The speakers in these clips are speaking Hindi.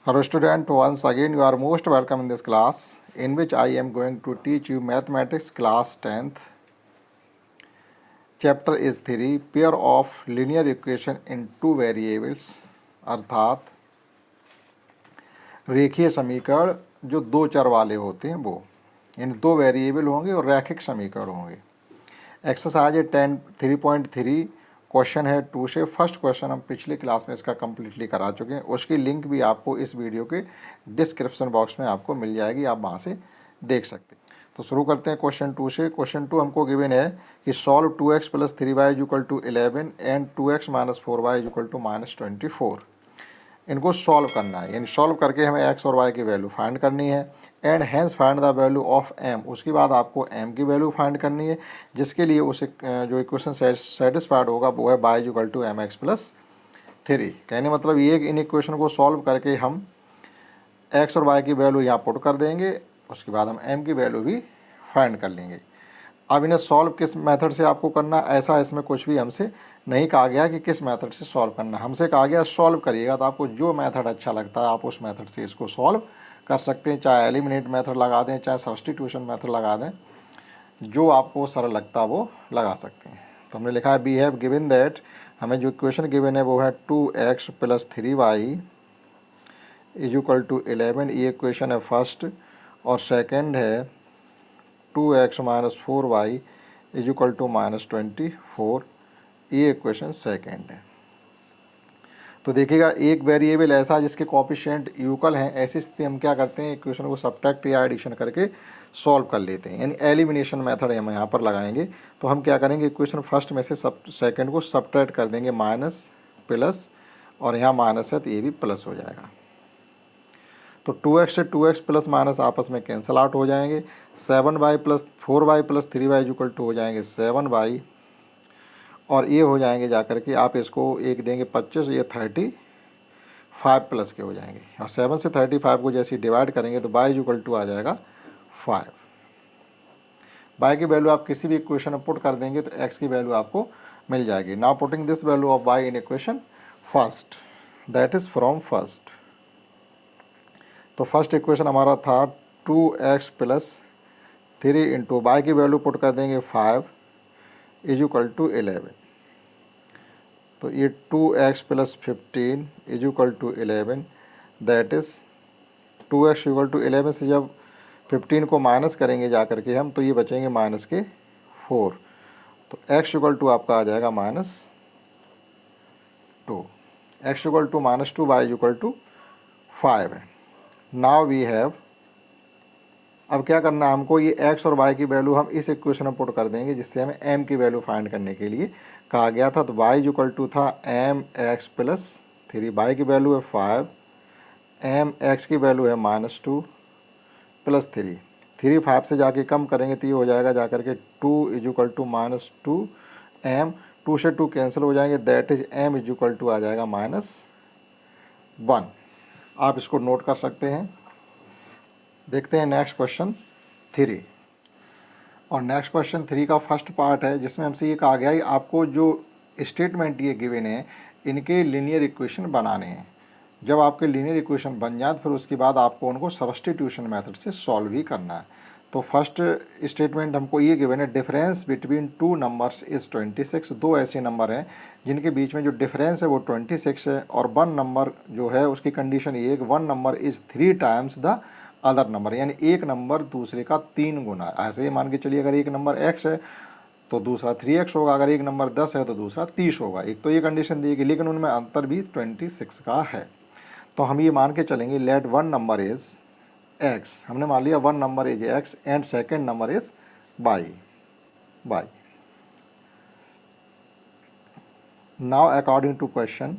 Hello student, once again you are most welcome in this class in which I am going to teach you mathematics class 10th. Chapter is 3 pair of linear equation in two variables अर्थात रेखीय समीकरण जो दो चर वाले होते हैं वो इन दो वेरिएबल होंगे और रैखिक समीकरण होंगे। एक्सरसाइज है 3.3 क्वेश्चन है 2 से। फर्स्ट क्वेश्चन हम पिछली क्लास में इसका कम्प्लीटली करा चुके हैं, उसकी लिंक भी आपको इस वीडियो के डिस्क्रिप्शन बॉक्स में आपको मिल जाएगी, आप वहाँ से देख सकते हैं। तो शुरू करते हैं क्वेश्चन 2 से। क्वेश्चन 2 हमको गिवन है कि solve 2x + 3y = 11 and 2x - 4y = -24। इनको सॉल्व करना है, यानी सॉल्व करके हमें x और y की वैल्यू फाइंड करनी है। And hence find the value of m, उसके बाद आपको m की वैल्यू फाइंड करनी है, जिसके लिए उसे जो इक्वेशन सेटिस्फाइड होगा वो है y = mx + 3। कहने मतलब ये कि इन इक्वेशन को सॉल्व करके हम x और y की वैल्यू यहाँ पुट कर देंगे, उसके बाद हम m की वैल्यू भी फाइंड कर लेंगे। अब इन्हें सॉल्व किस मेथड से आपको करना, ऐसा इसमें कुछ भी हमसे नहीं कहा गया कि किस मेथड से सॉल्व करना, हमसे कहा गया सॉल्व करिएगा। तो आपको जो मेथड अच्छा लगता है आप उस मेथड से इसको सॉल्व कर सकते हैं, चाहे एलिमिनेट मेथड लगा दें, चाहे सब्स्टिट्यूशन मेथड लगा दें, जो आपको सरल लगता है वो लगा सकते हैं। तो हमने लिखा है वी हैव गिवन दैट, हमें जो इक्वेशन गिवन है वो है 2x + 3y = 11, ये इक्वेशन है फर्स्ट, और सेकंड है 2x - 4y = -24, ये इक्वेशन सेकंड है। तो देखिएगा एक वेरिएबल ऐसा जिसके कोएफिशिएंट इक्वल हैं, ऐसी स्थिति हम क्या करते हैं, इक्वेशन को सब्ट्रैक्ट या एडिशन करके सॉल्व कर लेते हैं, यानी एलिमिनेशन मेथड हम यहाँ पर लगाएंगे। तो हम क्या करेंगे, इक्वेशन फर्स्ट में से सेकंड को सब्ट्रैक्ट कर देंगे, माइनस प्लस, और यहाँ माइनस है तो ये भी प्लस हो जाएगा। तो 2x से 2x प्लस माइनस आपस में कैंसिल आउट हो जाएंगे। 7y + 4y + 3y = हो जाएंगे 7y, और ये हो जाएंगे जाकर के आप इसको एक देंगे 25, ये 35 प्लस के हो जाएंगे, और 7 से 35 को जैसे डिवाइड करेंगे तो y = आ जाएगा 5। y की वैल्यू आप किसी भी इक्वेशन में पुट कर देंगे तो x की वैल्यू आपको मिल जाएगी। Now putting this value of y in equation first, that is from first. तो फर्स्ट इक्वेशन हमारा था 2x + 3 इंटू y की वैल्यू पुट कर देंगे 5 = 11। तो ये 2x + 15 = 11, दैट इज़ 2x = 11 से जब 15 को माइनस करेंगे जा करके हम, तो ये बचेंगे -4। तो x = आपका आ जाएगा -2, x = -2, y = 5 है। नाउ वी हैव, अब क्या करना है हमको, ये x और y की वैल्यू हम इस इक्वेशन में पुट कर देंगे, जिससे हमें m की वैल्यू फाइंड करने के लिए कहा गया था। तो y = था mx + 3, y की वैल्यू है 5, mx की वैल्यू है -2 + 3, 3 5 से जाके कम करेंगे तो ये हो जाएगा जा करके 2 = -2 m, 2 से 2 कैंसिल हो जाएंगे, दैट इज m = आ जाएगा -1। आप इसको नोट कर सकते हैं। देखते हैं नेक्स्ट क्वेश्चन 3, और नेक्स्ट क्वेश्चन 3 का फर्स्ट पार्ट है, जिसमें हमसे ये कहा गया है आपको जो स्टेटमेंट ये गिवन है इनके लीनियर इक्वेशन बनाने हैं। जब आपके लीनियर इक्वेशन बन जाए फिर उसके बाद आपको उनको सब्स्टिट्यूशन मेथड से सॉल्व ही करना है। तो फर्स्ट स्टेटमेंट हमको ये गिवन है, difference between two numbers is 26। दो ऐसे नंबर हैं जिनके बीच में जो डिफरेंस है वो 26 है, और वन नंबर जो है उसकी कंडीशन ये है कि one number is 3 times the other number, यानी एक नंबर दूसरे का 3 गुना। ऐसे ही मान के चलिए, अगर एक नंबर x है तो दूसरा 3x होगा, अगर एक नंबर 10 है तो दूसरा 30 होगा। एक तो ये कंडीशन दी गई, लेकिन उनमें अंतर भी 26 का है। तो हम ये मान के चलेंगे, let one number is x, हमने मान लिया one number is x and second number is y। Now according to question,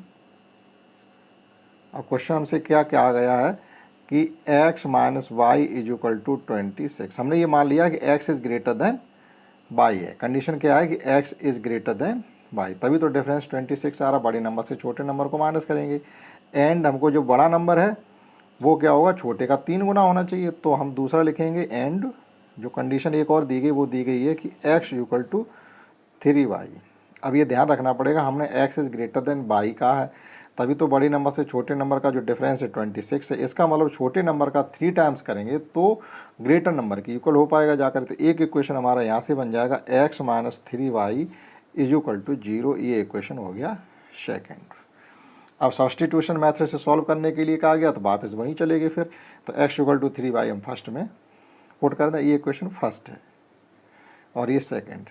अब क्वेश्चन हमसे क्या क्या गया है कि x - y = 26। हमने ये मान लिया कि x is greater than y है। कंडीशन क्या है कि x is greater than y, तभी तो डिफरेंस 26 आ रहा। बड़े नंबर से छोटे नंबर को माइनस करेंगे, एंड हमको जो बड़ा नंबर है वो क्या होगा, छोटे का 3 गुना होना चाहिए। तो हम दूसरा लिखेंगे, एंड जो कंडीशन एक और दी गई वो दी गई है कि x = 3y। अब ये ध्यान रखना पड़ेगा, हमने x is greater than y कहा है, तभी तो बड़ी नंबर से छोटे नंबर का जो डिफरेंस है 26 है। इसका मतलब छोटे नंबर का 3 टाइम्स करेंगे तो ग्रेटर नंबर की इक्वल हो पाएगा जाकर। तो एक इक्वेशन हमारा यहाँ से बन जाएगा x minus 3y is equal to 0। ये इक्वेशन हो गया सेकेंड। अब सब्सटीट्यूशन मेथड से सॉल्व करने के लिए कहा गया तो वापस वहीं चलेगी फिर। तो x इक्वल टू 3y हम फर्स्ट में पुट कर दें। ये इक्वेशन फर्स्ट है और ये second.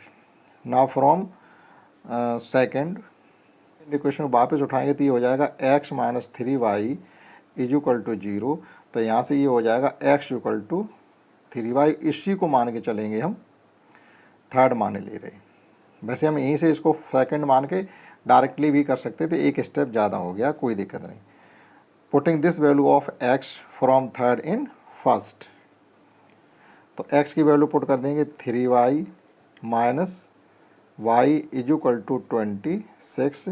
Now from second equation वापस उठाएंगे तो ये हो जाएगा x minus 3y is equal to 0। तो यहाँ से ये हो जाएगा x इक्वल टू 3y। इसी को मान के चलेंगे हम, थर्ड माने ले रहे। वैसे हम यहीं से इसको सेकंड मान के डायरेक्टली भी कर सकते थे, एक स्टेप ज़्यादा हो गया, कोई दिक्कत नहीं। Putting this value of x from third in first. तो x की वैल्यू पुट कर देंगे 3y minus y is equal to 26,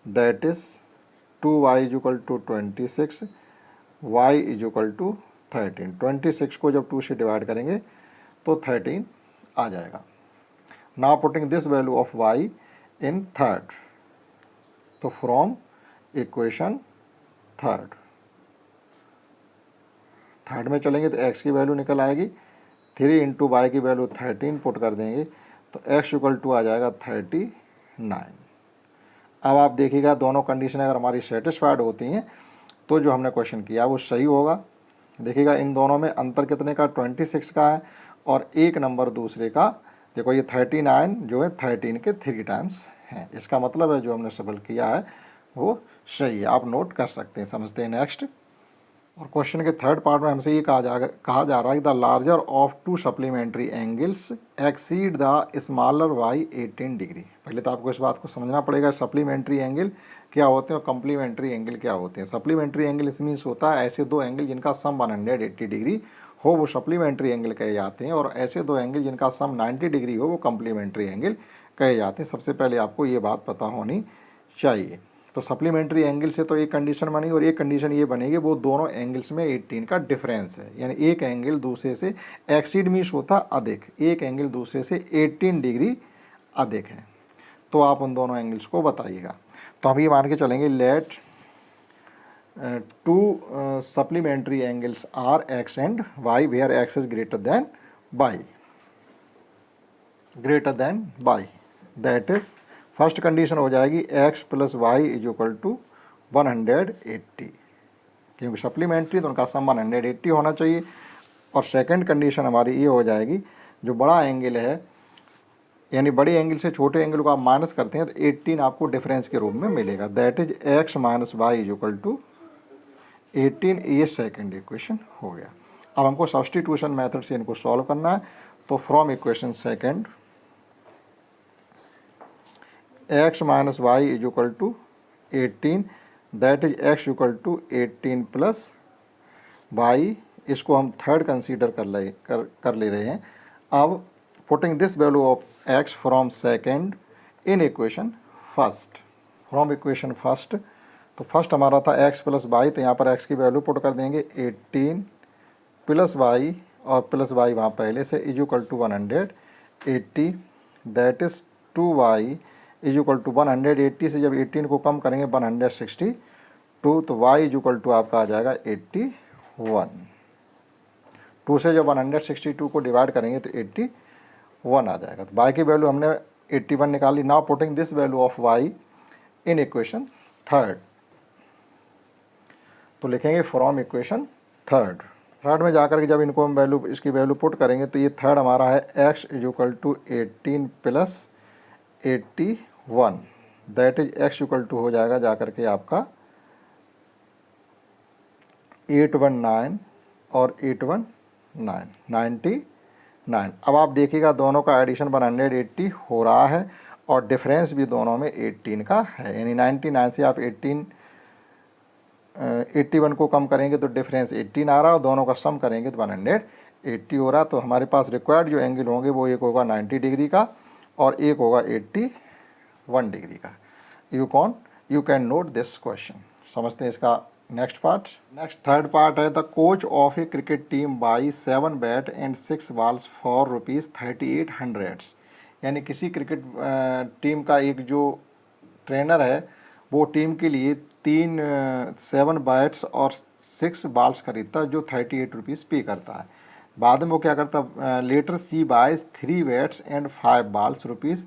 that is 2y is equal to 26, y is equal to 13। 26 को जब 2 से डिवाइड करेंगे तो 13 आ जाएगा। Now putting this value of y in third. तो फ्रॉम इक्वेशन थर्ड में चलेंगे तो x की वैल्यू निकल आएगी 3 इंटू वाई की वैल्यू 13 पुट कर देंगे तो x इक्वल टू आ जाएगा 39। अब आप देखिएगा दोनों कंडीशन अगर हमारी सेटिस्फाइड होती हैं तो जो हमने क्वेश्चन किया वो सही होगा। देखिएगा इन दोनों में अंतर कितने का, 26 का है और एक नंबर दूसरे का। देखो ये 39 जो है 13 के 3 टाइम्स हैं। इसका मतलब है जो हमने सवाल किया है वो सही है। आप नोट कर सकते हैं, समझते हैं। नेक्स्ट, और क्वेश्चन के थर्ड पार्ट में हमसे ये कहा जा रहा है कि the larger of 2 supplementary angles exceed the smaller by 18 degree. पहले तो आपको इस बात को समझना पड़ेगा सप्लीमेंट्री एंगल क्या होते हैं और कम्प्लीमेंट्री एंगल क्या होते हैं। सप्लीमेंट्री एंगल इस मीन्स होता है ऐसे दो एंगल जिनका सम 180 डिग्री हो वो सप्लीमेंट्री एंगल कहे जाते हैं, और ऐसे दो एंगल जिनका सम 90 डिग्री हो वो कम्प्लीमेंट्री एंगल कहे जाते हैं। सबसे पहले आपको ये बात पता होनी चाहिए। तो सप्लीमेंट्री एंगल से तो एक कंडीशन बनेगी और एक कंडीशन ये बनेगी वो दोनों एंगल्स में 18 का डिफरेंस है, यानी एक एंगल दूसरे से एक्सीड मीन्स होता अधिक, एक एंगल दूसरे से 18 डिग्री अधिक है। तो आप उन दोनों एंगल्स को बताइएगा। तो हम ये मान के चलेंगे let 2 supplementary angles are x and y where x is greater than y, that is first condition हो जाएगी x plus y is equal to 180, क्योंकि सप्लीमेंट्री तो उनका सम 180 होना चाहिए। और सेकंड कंडीशन हमारी ये हो जाएगी जो बड़ा एंगल है, यानी बड़े एंगल से छोटे एंगल को आप माइनस करते हैं तो 18 आपको डिफरेंस के रूप में मिलेगा, that is x minus y is equal to 18। ये सेकंड इक्वेशन हो गया। अब हमको सब्स्टिट्यूशन मेथड से इनको सॉल्व करना है। तो from equation second x minus y is equal to 18, that is x equal to 18 plus y. इसको हम थर्ड कंसीडर कर ले रहे हैं। अब putting this value of x from second in equation first. From equation first, तो फर्स्ट हमारा था x प्लस वाई, तो यहाँ पर x की वैल्यू पुट कर देंगे 18 प्लस वाई, और प्लस वाई वहाँ पहले से is equal to 180, that is 2y is equal to 180 से जब 18 को कम करेंगे 162, तो y इज इक्वल टू आपका आ जाएगा 81। 2 से जब 162 को डिवाइड करेंगे तो 81 आ जाएगा। तो y की वैल्यू हमने 81 निकाली। Now putting this value of y in equation third, तो लिखेंगे फ्रॉम इक्वेशन थर्ड में जाकर के जब इनको हम इसकी वैल्यू पुट करेंगे तो ये थर्ड हमारा है x is equal to 18 plus 81, that is x equal to हो जाएगा जाकर के आपका 819 और 819 99। अब आप देखिएगा दोनों का एडिशन 180 हो रहा है और डिफरेंस भी दोनों में 18 का है, यानी 99 से आप 81 को कम करेंगे तो डिफरेंस 18 आ रहा है और दोनों का सम करेंगे तो 180 हो रहा है। तो हमारे पास रिक्वायर्ड जो एंगल होंगे वो एक होगा 90 डिग्री का और एक होगा 81 डिग्री का। You can note this question. समझते हैं इसका next part. Next third part है the coach of a cricket team by 7 bat and 6 balls for ₹3800। यानी किसी क्रिकेट टीम का एक जो ट्रेनर है वो टीम के लिए 7 बैट्स और 6 बॉल्स खरीदता है जो 38 रुपीज़ पे करता है। बाद में वो क्या करता, later she buys 3 bats and 5 balls rupees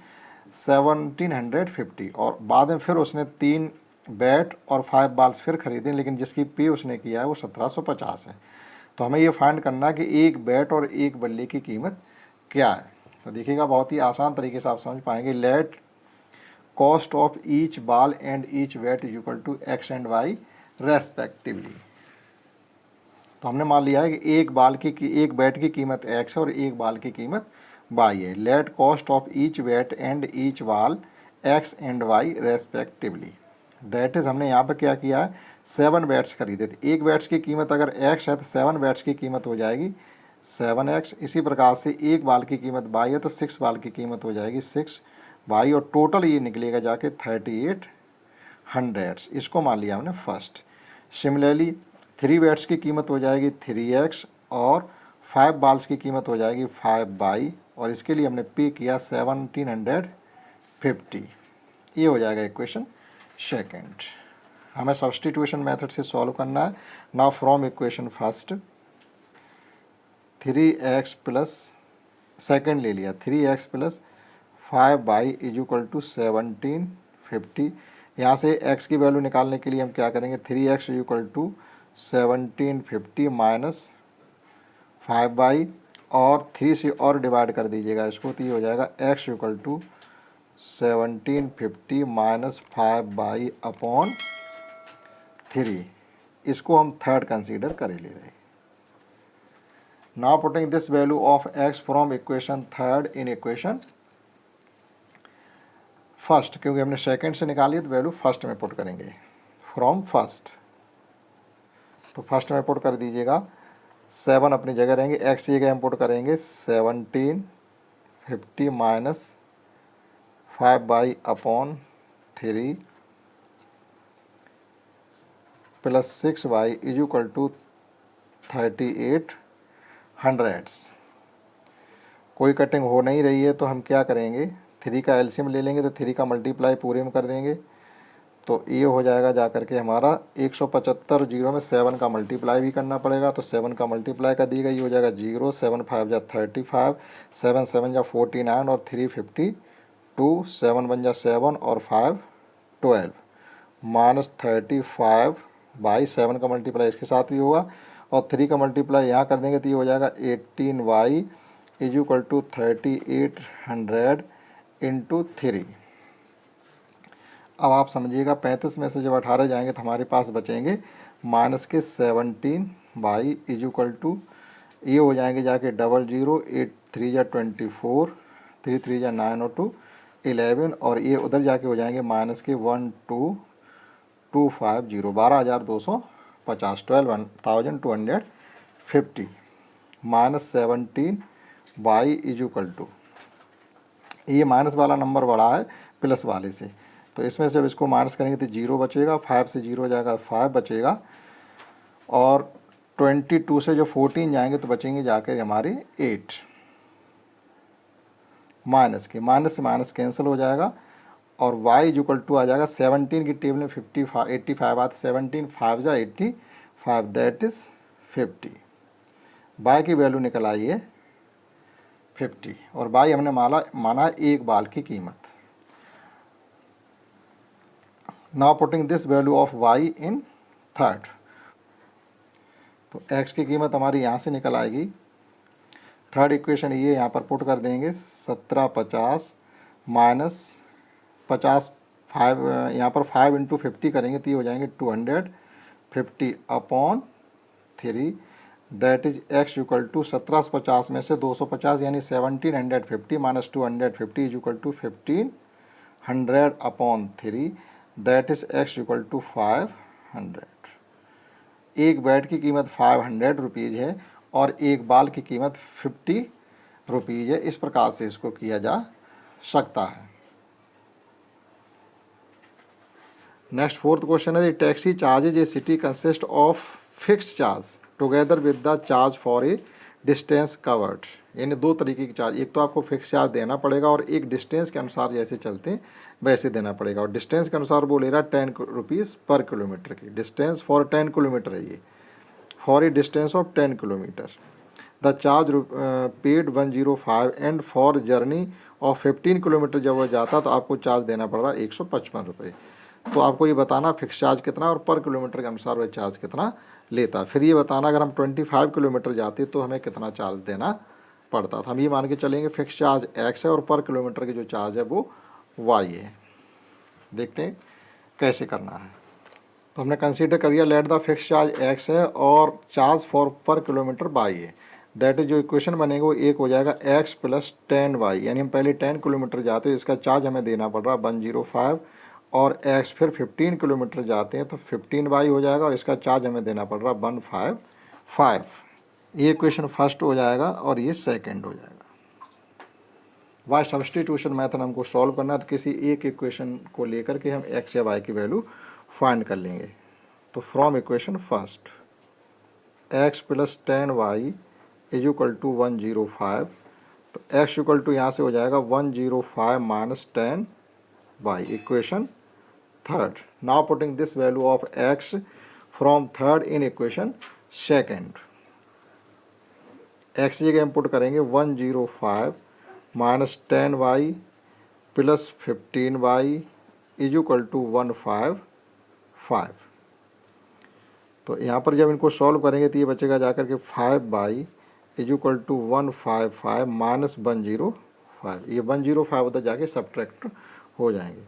1750, और बाद में फिर उसने 3 बैट और 5 बॉल्स फिर खरीदे, लेकिन जिसकी पे उसने किया है वो 1750 है। तो हमें ये फाइंड करना है कि एक बैट और एक बल्ले की कीमत क्या है। तो देखिएगा, बहुत ही आसान तरीके से आप समझ पाएंगे। Let cost of each ball and each bat is equal to x and y respectively. तो हमने मान लिया है कि एक बैट की कीमत एक्स है और एक बॉल की कीमत वाई है। Let cost of each bat and each ball x and y respectively. That is, हमने यहाँ पर क्या किया है, 7 बैट्स खरीदे थे। एक बैट्स की कीमत अगर एक्स है तो 7 बैट्स की कीमत हो जाएगी 7x। इसी प्रकार से एक बॉल की कीमत वाई है तो 6 बॉल की कीमत हो जाएगी 6y, और टोटल ये निकलेगा जाके 3800। इसको मान लिया हमने फर्स्ट। सिमिलरली 3 बैट्स की कीमत हो जाएगी 3x और 5 बॉल्स की कीमत हो जाएगी 5y, और इसके लिए हमने पे किया 1750। ये हो जाएगा इक्वेशन सेकेंड। हमें सब्स्टिट्यूशन मेथड से सॉल्व करना है। Now from equation first 3x plus, second ले लिया 3x plus 5y is equal to 1750। यहाँ से x की वैल्यू निकालने के लिए हम क्या करेंगे, 3x is equal to 1750 minus 5y, और 3 से और डिवाइड कर दीजिएगा इसको, तो ये हो जाएगा x equal to 1750 minus 5y upon 3। इसको हम थर्ड कंसीडर कर ले रहे हैं। Now putting this value of x from equation third in equation first, क्योंकि हमने सेकंड से निकाली तो वैल्यू फर्स्ट में पुट करेंगे। फ्रॉम फर्स्ट, तो फर्स्ट में पुट कर दीजिएगा, 7 अपनी जगह रहेंगे, x की जगह हम पुट करेंगे 1750 minus 5y upon 3 plus 6y is equal to 3800। कोई कटिंग हो नहीं रही है तो हम क्या करेंगे, 3 का एलसीएम ले लेंगे, तो 3 का मल्टीप्लाई पूरे में कर देंगे, तो ये हो जाएगा जा करके हमारा 175। जीरो में 7 का मल्टीप्लाई भी करना पड़ेगा, तो 7 का मल्टीप्लाई कर दिएगा, ये हो जाएगा 0, 7 5 जा 35, 7 7 जा 49 और 3 52, 7 1 जा 7 और 5 12 माइनस 35 बाई 7 का मल्टीप्लाई इसके साथ भी होगा, और 3 का मल्टीप्लाई यहाँ कर देंगे तो ये हो जाएगा 18y is equal to 3800 into 3। अब आप समझिएगा, 35 में से जब 18 जाएंगे तो हमारे पास बचेंगे माइनस के 17y इज इक्वल टू, ये हो जाएंगे जाके 00, 8 3 जा 24, 3 3 जा 9 और 2 11, और ये उधर जाके हो जाएंगे माइनस के 12250, 12,250, 12,250 minus 17y is equal to, ये माइनस वाला नंबर बड़ा है प्लस वाले से, तो इसमें से जब इसको माइनस करेंगे तो 0 बचेगा, 5 से 0 जाएगा 5 बचेगा, और 22 से जो 14 जाएंगे तो बचेंगे जाकर हमारे 8। माइनस के माइनस से माइनस कैंसिल हो जाएगा, और y इज इक्वल टू आ जाएगा 17 की टेबल में 85 आते, 17 5 जा 85, दैट इज़ 50। y की वैल्यू निकल आई है 50, और y हमने माना एक बाल की कीमत। Now putting this value of y in third, तो x की कीमत हमारी यहाँ से निकल आएगी। थर्ड इक्वेशन ये यहाँ पर पुट कर देंगे, 1750 माइनस 50, 5 यहाँ पर 5 इंटू 50 करेंगे तो ये हो जाएंगे 250 upon 3, that is x equal to 1750 में से 250 यानी 1750 minus 250 is equal to 1500 upon 3, that is x equal to 500। एक बैट की कीमत 500 रुपीज़ है और एक बाल की कीमत 50 रुपीज़ है। इस प्रकार से इसको किया जा सकता है। नेक्स्ट फोर्थ क्वेश्चन है, the taxi charges A city consist of fixed charge together with the charge for a distance covered यानी दो तरीके की चार्ज, एक तो आपको फिक्स चार्ज देना पड़ेगा और एक डिस्टेंस के अनुसार जैसे चलते हैं वैसे देना पड़ेगा। और डिस्टेंस के अनुसार वो ले रहा है 10 रुपीज़ पर किलोमीटर की, डिस्टेंस फॉर 10 किलोमीटर है ये, for a distance of 10 kilometre the charge paid 105 and for journey of 15 kilometre जब वो जाता तो आपको चार्ज देना पड़ रहा है 155 रुपये। तो आपको ये बताना फिक्स चार्ज कितना और पर किलोमीटर के अनुसार वह चार्ज कितना लेता। फिर ये बताना अगर हम 25 किलोमीटर जाते तो हमें कितना चार्ज देना पड़ता। तो हम ये मान के चलेंगे फिक्स चार्ज x है और पर किलोमीटर की जो चार्ज है वो y है। देखते हैं कैसे करना है। तो हमने कंसीडर करिए let the fix charge x है और चार्ज फॉर पर किलोमीटर y है। दैट इज जो इक्वेशन बनेगा वो एक हो जाएगा x प्लस 10y, यानी हम पहले 10 किलोमीटर जाते हैं इसका चार्ज हमें देना पड़ रहा है 105 और x फिर 15 किलोमीटर जाते हैं तो 15y हो जाएगा और इसका चार्ज हमें देना पड़ रहा है 155। ये इक्वेशन फर्स्ट हो जाएगा और ये सेकंड हो जाएगा। वाई सब्स्टिट्यूशन मेथड हमको सॉल्व करना है तो किसी एक इक्वेशन को लेकर के हम x या y की वैल्यू फाइंड कर लेंगे। तो from equation first x plus 10y is equal to 105, तो x इक्वल टू यहाँ से हो जाएगा 105 minus 10y, equation third. Now putting this value of x from third in equation second, x की जगह हम पुट करेंगे 105 minus 10y plus 15y is equal to 155। तो यहाँ पर जब इनको सॉल्व करेंगे तो ये बचेगा जाकर के 5y is equal to 155 minus 105, ये 105 उधर जाके सब्ट्रैक्ट हो जाएंगे।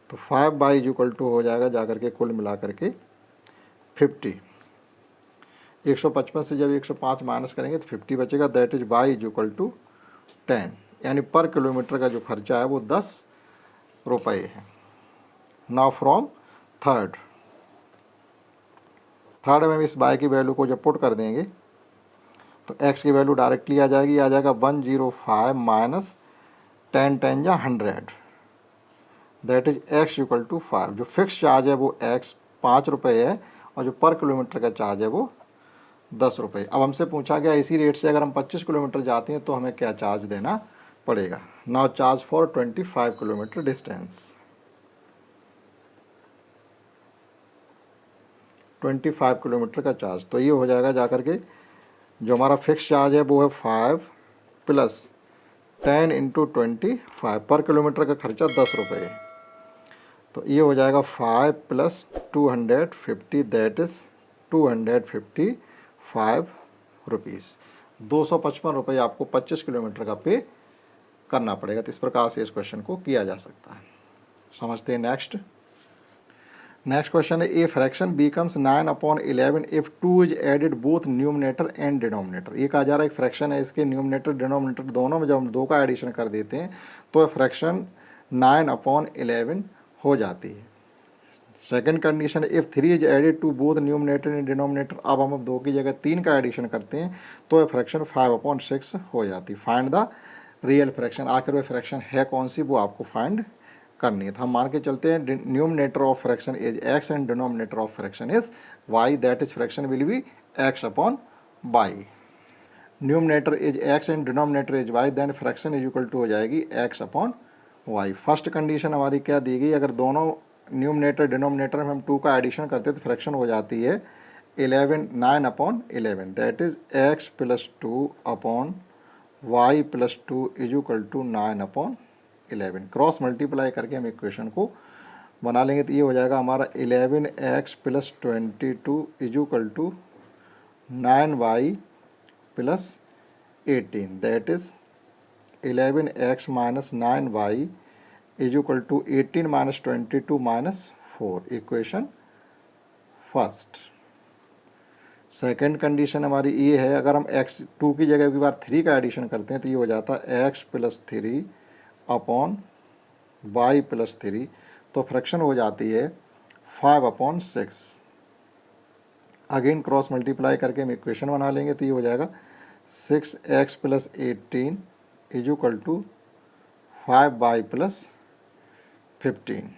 तो 5y इज इक्वल टू हो जाएगा जाकर के कुल मिला करके 50। 155 से जब 105 माइनस करेंगे तो 50 बचेगा। That is y is equal to 10, यानी पर किलोमीटर का जो खर्चा है वो 10 रुपये है। नाउ फ्रॉम थर्ड में हम इस y की वैल्यू को जब पुट कर देंगे तो x की वैल्यू डायरेक्टली आ जाएगी, आ जाएगा 105 माइनस 10 या 100, that is x equal to 5। जो फिक्स चार्ज है वो x 5 रुपये है और जो पर किलोमीटर का चार्ज है वो 10 रुपये। अब हमसे पूछा गया इसी रेट से अगर हम 25 किलोमीटर जाते हैं तो हमें क्या चार्ज देना पड़ेगा। Now charge for 25 kilometre distance, 25 kilometre का चार्ज। तो ये हो जाएगा जाकर के जो हमारा फिक्स चार्ज है वो है 5 प्लस 10 इंटू 25, पर किलोमीटर का खर्चा 10 रुपये है। तो ये हो जाएगा 5 प्लस 250, दैट इज़ 255 रुपीज़। 255 रुपये आपको 25 किलोमीटर का पे करना पड़ेगा। तो इस प्रकार से इस क्वेश्चन को किया जा सकता है। समझते हैं नेक्स्ट क्वेश्चन है a fraction becomes 9/11 if 2 is added both numerator and denominator. ये कहा जा रहा है एक फ्रैक्शन है, इसके न्यूमरेटर डिनोमिनेटर दोनों में जब हम 2 का एडिशन कर देते हैं तो फ्रैक्शन 9/11 हो जाती है। सेकंड कंडीशन है if 3 is added to both numerator and denominator. अब हम 2 की जगह 3 का एडिशन करते हैं तो फ्रैक्शन 5/6 हो जाती है। फाइंड द रियल फ्रैक्शन, आखिर वह फ्रैक्शन है कौन सी वो आपको फाइंड करनी है। तो हम मान के चलते हैं numerator of fraction is x and denominator of fraction is y, that is fraction will be x/y। Numerator is x and denominator is y, then fraction is equal to हो जाएगी x/y। फर्स्ट कंडीशन हमारी क्या दी गई, अगर दोनों न्यूमरेटर डिनोमिनेटर में हम 2 का एडिशन करते हैं तो फ्रैक्शन हो जाती है 9/11, that is x plus 2 upon y plus 2 is equal to 9/11। Cross multiply करके हम इक्वेशन को बना लेंगे तो ये हो जाएगा हमारा 11x plus 22 is equal to 9y plus 18, that is 11x minus 9y is equal to 18 minus 22 minus 4, equation first. Second condition हमारी ये है, अगर हम x 2 की जगह की बार 3 का एडिशन करते हैं तो ये हो जाता है x plus 3 upon y plus 3, तो फ्रैक्शन हो जाती है 5/6। अगेन क्रॉस मल्टीप्लाई करके हम इक्वेशन बना लेंगे तो ये हो जाएगा 6x plus 18 is equal to 5y plus 15।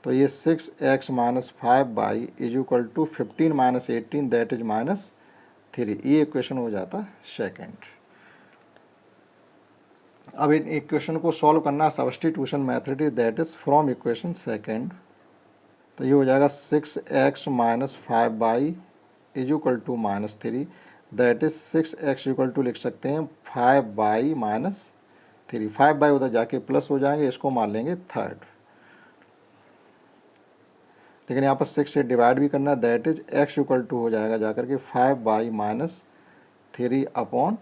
तो ये 6x minus 5y is equal to 15 minus 18, that is -3। ये इक्वेशन हो जाता सेकेंड। अब इन इक्वेशन को सॉल्व करना substitution method is that is from equation second. तो ये हो जाएगा 6x minus 5y is equal to -3, that is 6x equal to लिख सकते हैं 5y माइनस 3। 5y उधर जाके प्लस हो जाएंगे, इसको मान लेंगे थर्ड, लेकिन यहाँ पर 6 से डिवाइड भी करना है, that is x equal to हो जाएगा जाकर के 5y माइनस 3 अपॉन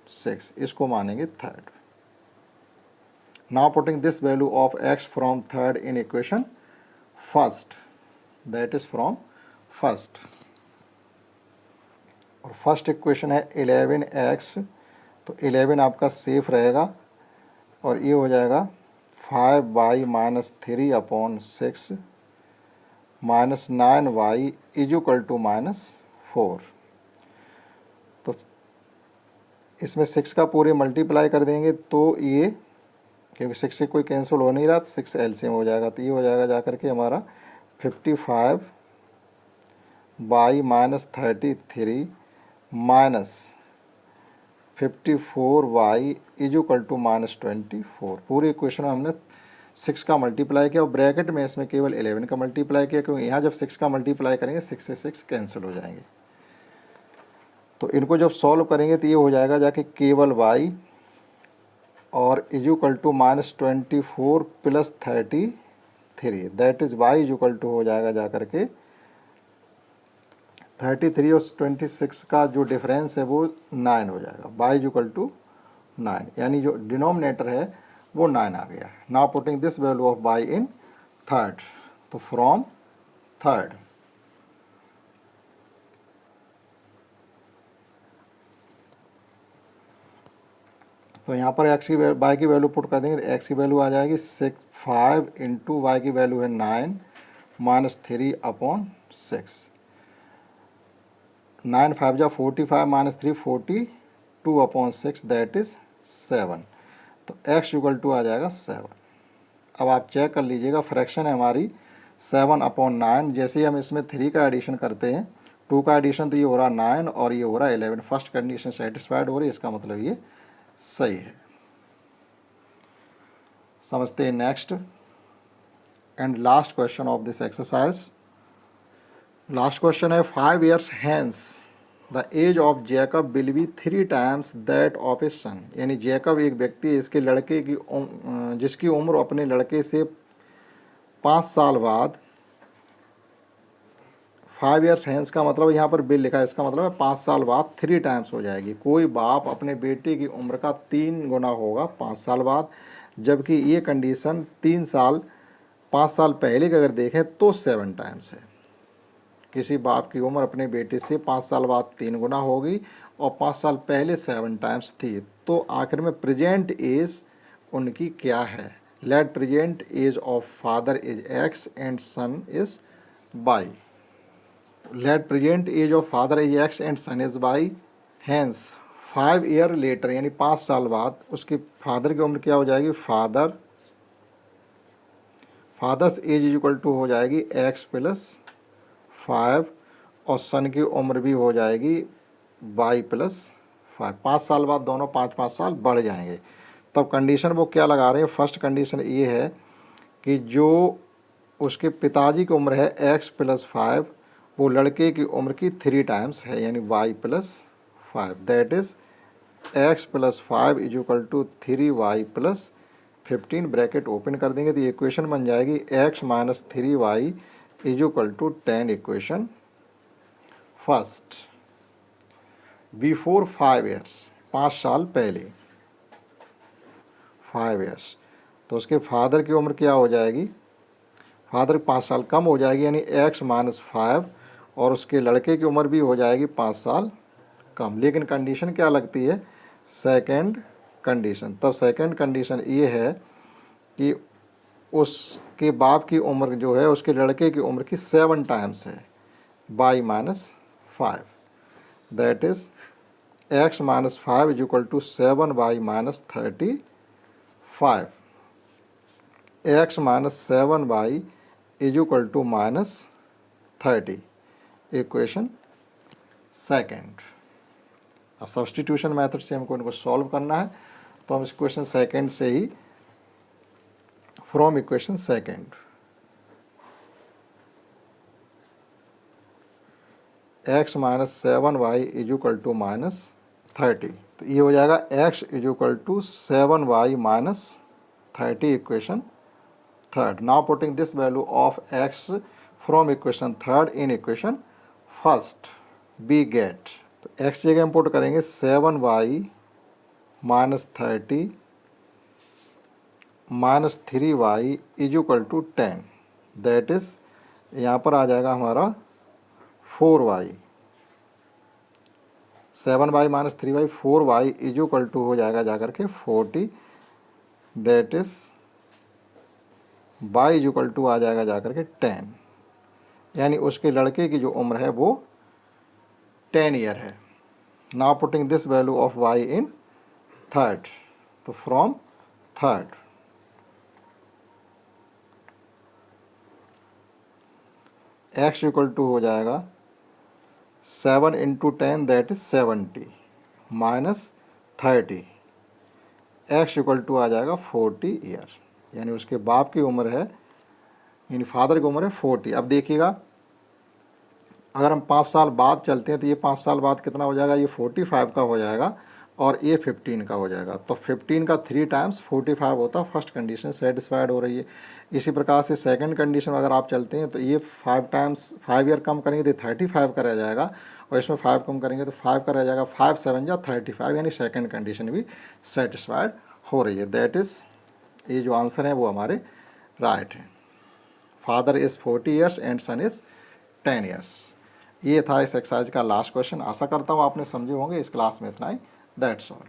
6, इसको मानेंगे third. Now putting this value of x from third in equation first, that is from first, और फर्स्ट इक्वेशन है 11x, तो 11 आपका सेफ रहेगा और ये हो जाएगा 5y minus 3 upon 6 minus 9y is equal to -4। तो इसमें 6 का पूरे मल्टीप्लाई कर देंगे तो ये, क्योंकि 6 से कोई कैंसिल हो नहीं रहा, तो 6 एलसीएम हो जाएगा, तो ये हो जाएगा जाकर के हमारा 55y minus 33 minus 54y is equal to -24। पूरी इक्वेशन में हमने 6 का मल्टीप्लाई किया और ब्रैकेट में इसमें केवल 11 का मल्टीप्लाई किया, क्योंकि यहाँ जब 6 का मल्टीप्लाई करेंगे 6 से 6 कैंसिल हो जाएंगे। तो इनको जब सॉल्व करेंगे तो ये हो जाएगा जाके केवल y और is equal to -24 plus 33, that is y is equal to हो जाएगा जाकर के 33 और 26 का जो डिफरेंस है वो 9 हो जाएगा, y इज इक्वल टू 9, यानी जो डिनोमिनेटर है वो 9 आ गया। Now putting this value of y in third, तो फ्रॉम थर्ड, तो यहाँ पर x की y की वैल्यू पुट कर देंगे तो x की वैल्यू आ जाएगी 5 इंटू y की वैल्यू है 9 माइनस 3 अपॉन 6, 9 5 जा 45 माइनस 3 42 अपॉन 6, दैट इज 7, तो x इक्वल टू आ जाएगा 7। अब आप चेक कर लीजिएगा, फ्रैक्शन है हमारी 7 अपॉन 9, जैसे ही हम इसमें 3 का एडिशन करते हैं, 2 का एडिशन, तो ये हो रहा 9 और ये हो रहा 11, फर्स्ट कंडीशन सेटिस्फाइड हो रही है, इसका मतलब ये सही है। समझते हैं next and last question of this exercise. Last question है 5 years hence the age of Jacob will be 3 times that of a son, यानी जैकब एक व्यक्ति है, इसके लड़के की जिसकी उम्र अपने लड़के से 5 साल बाद, 5 years hence का मतलब यहाँ पर बिल लिखा है, इसका मतलब है 5 साल बाद 3 times हो जाएगी। कोई बाप अपने बेटे की उम्र का 3 गुना होगा 5 साल बाद, जबकि ये कंडीशन 5 साल पहले की अगर देखें तो 7 times है। किसी बाप की उम्र अपने बेटे से 5 साल बाद 3 गुना होगी और 5 साल पहले 7 times थी, तो आखिर में प्रेजेंट एज उनकी क्या है। Let present age of father is x and son is y। Let present age of father is x and son is y, hence 5 year later यानी 5 साल बाद उसके फादर की उम्र क्या हो जाएगी, father's age is equal to हो जाएगी x प्लस 5 और सन की उम्र भी हो जाएगी y प्लस 5। 5 साल बाद दोनों 5-5 साल बढ़ जाएंगे। तब कंडीशन वो क्या लगा रहे हैं, फर्स्ट कंडीशन ये है कि जो उसके पिताजी की उम्र है x प्लस 5, वो लड़के की उम्र की 3 times है, यानी y plus 5, that is x plus 5 is equal to 3y plus 15, bracket open कर देंगे तो ये इक्वेशन बन जाएगी x minus 3y is equal to 10, equation first. Before 5 years, 5 साल पहले 5 years, तो उसके फादर की उम्र क्या हो जाएगी, फादर 5 साल कम हो जाएगी, यानी x माइनस 5, और उसके लड़के की उम्र भी हो जाएगी 5 साल कम। लेकिन कंडीशन क्या लगती है, सेकंड कंडीशन। तब सेकंड कंडीशन ये है कि उसके बाप की उम्र जो है उसके लड़के की उम्र की 7 times है, y minus 5, that is x minus 5 is equal to 7y minus 35, x minus 7y is equal to -30, equation second. अब सब्स्टिट्यूशन मेथड से हमको इनको सॉल्व करना है, तो हम इक्वेशन सेकेंड से ही, from equation second, x minus 7y is equal to minus 30, तो ये हो जाएगा x is equal to 7y minus 30 equation third. Now putting this value of x from equation third in equation first, we get, तो x जगह हम पुट करेंगे 7y minus 30 minus 3y is equal to 10, that is यहाँ पर आ जाएगा हमारा 4y, 7y minus 3y 4y is equal to हो जाएगा जाकर के 40, that is y is equal to आ जाएगा जाकर के 10, यानी उसके लड़के की जो उम्र है वो 10 ईयर है. Now putting this value of y in third, तो from third x equal to हो जाएगा 7 into 10 that is 70 minus 30, x equal to आ जाएगा 40 ईयर, यानी उसके बाप की उम्र है, यानी फादर की उम्र है 40. अब देखिएगा अगर हम 5 साल बाद चलते हैं तो ये 5 साल बाद कितना हो जाएगा, ये 45 का हो जाएगा और ये 15 का हो जाएगा. तो 15 का 3 टाइम्स 45 होता, फर्स्ट कंडीशन सेटिस्फाइड हो रही है. इसी प्रकार से सेकंड कंडीशन अगर आप चलते हैं तो ये 5 टाइम्स 5 ईयर कम करेंगे तो 35 का रह जाएगा, और इसमें 5 कम करेंगे तो 5 का रह जाएगा, 5 7 या 35, यानी सेकंड कंडीशन भी सेटिस्फाइड हो रही है. दैट इज़, ये जो आंसर है वो हमारे राइट है. Father is 40 years and son is 10 years. ये था इस एक्सरसाइज का लास्ट क्वेश्चन. आशा करता हूँ आपने समझे होंगे. इस क्लास में इतना ही. That's all.